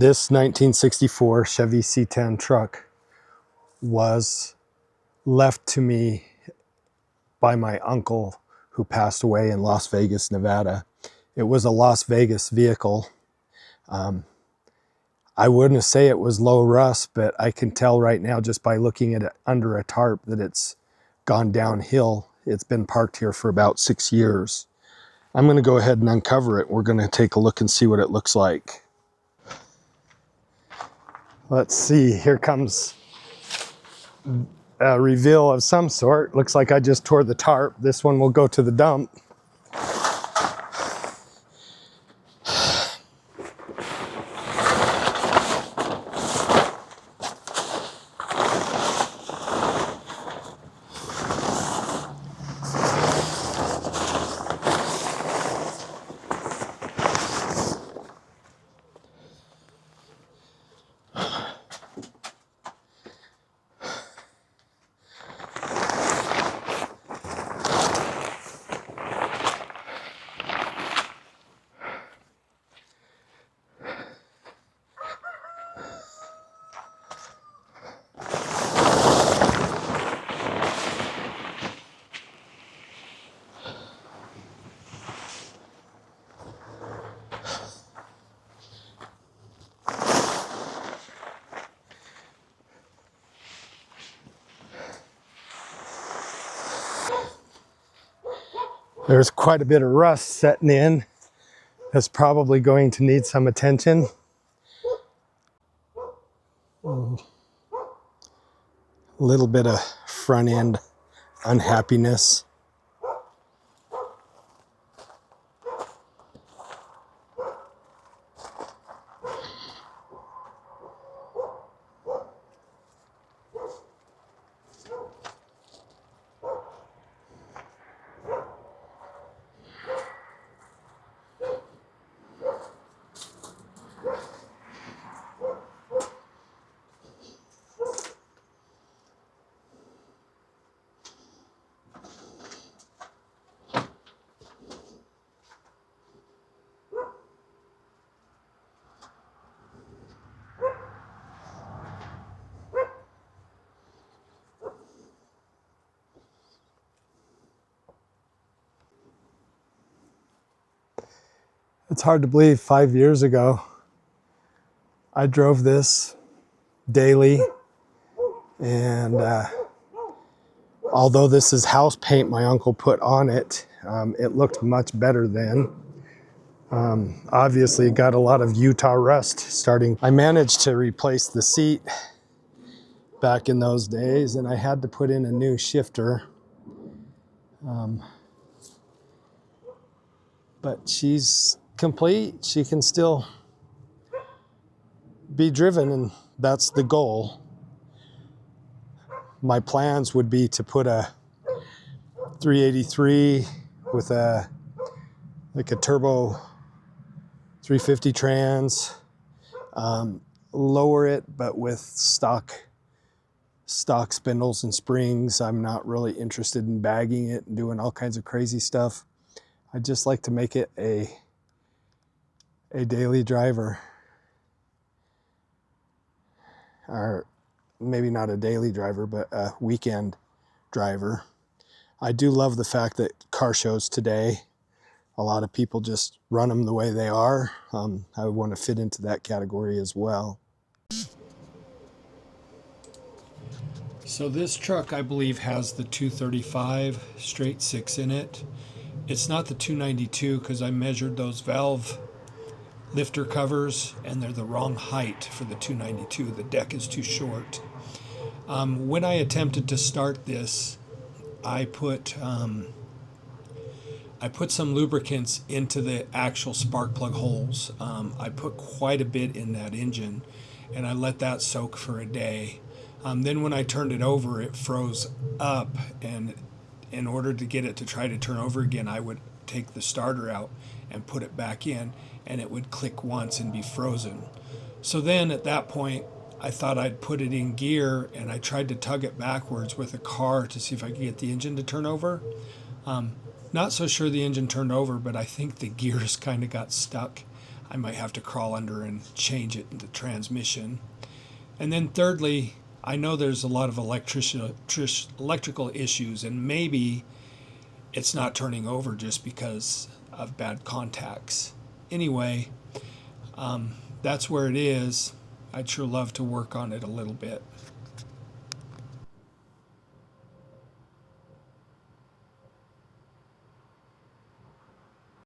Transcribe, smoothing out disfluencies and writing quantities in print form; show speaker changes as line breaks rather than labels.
This 1964 Chevy C10 truck was left to me by my uncle who passed away in Las Vegas, Nevada. It was a Las Vegas vehicle. I wouldn't say it was low rust, but I can tell right now just by looking at it under a tarp that it's gone downhill. It's been parked here for about 6 years. I'm going to go ahead and uncover it. We're going to take a look and see what it looks like. Let's see, here comes a reveal of some sort. Looks like I just tore the tarp. This one will go to the dump. There's quite a bit of rust setting in. That's probably going to need some attention. A little bit of front end unhappiness. It's hard to believe 5 years ago, I drove this daily, and although this is house paint my uncle put on it, it looked much better then. Obviously it got a lot of Utah rust starting. I managed to replace the seat back in those days, and I had to put in a new shifter. But she's complete. She can still be driven, and that's the goal. My plans would be to put a 383 with a turbo 350 trans, lower it, but with stock spindles and springs. I'm not really interested in bagging it and doing all kinds of crazy stuff. I just like to make it a daily driver, or maybe not a daily driver, but a weekend driver. I do love the fact that car shows today, a lot of people just run them the way they are. I want to fit into that category as well. So this truck, I believe, has the 235 straight 6 in it. It's not the 292 because I measured those valve lifter covers and they're the wrong height for the 292. The deck is too short. When I attempted to start this, I put some lubricants into the actual spark plug holes. I put quite a bit in that engine, and I let that soak for a day. Then when I turned it over, it froze up, and in order to get it to try to turn over again, I would take the starter out and put it back in, and it would click once and be frozen. So then at that point, I thought I'd put it in gear, and I tried to tug it backwards with a car to see if I could get the engine to turn over. Not so sure the engine turned over, but I think the gears kind of got stuck. I might have to crawl under and change it in the transmission. And then thirdly, I know there's a lot of electrical issues, and maybe it's not turning over just because of bad contacts. Anyway, that's where it is. I'd sure love to work on it a little bit.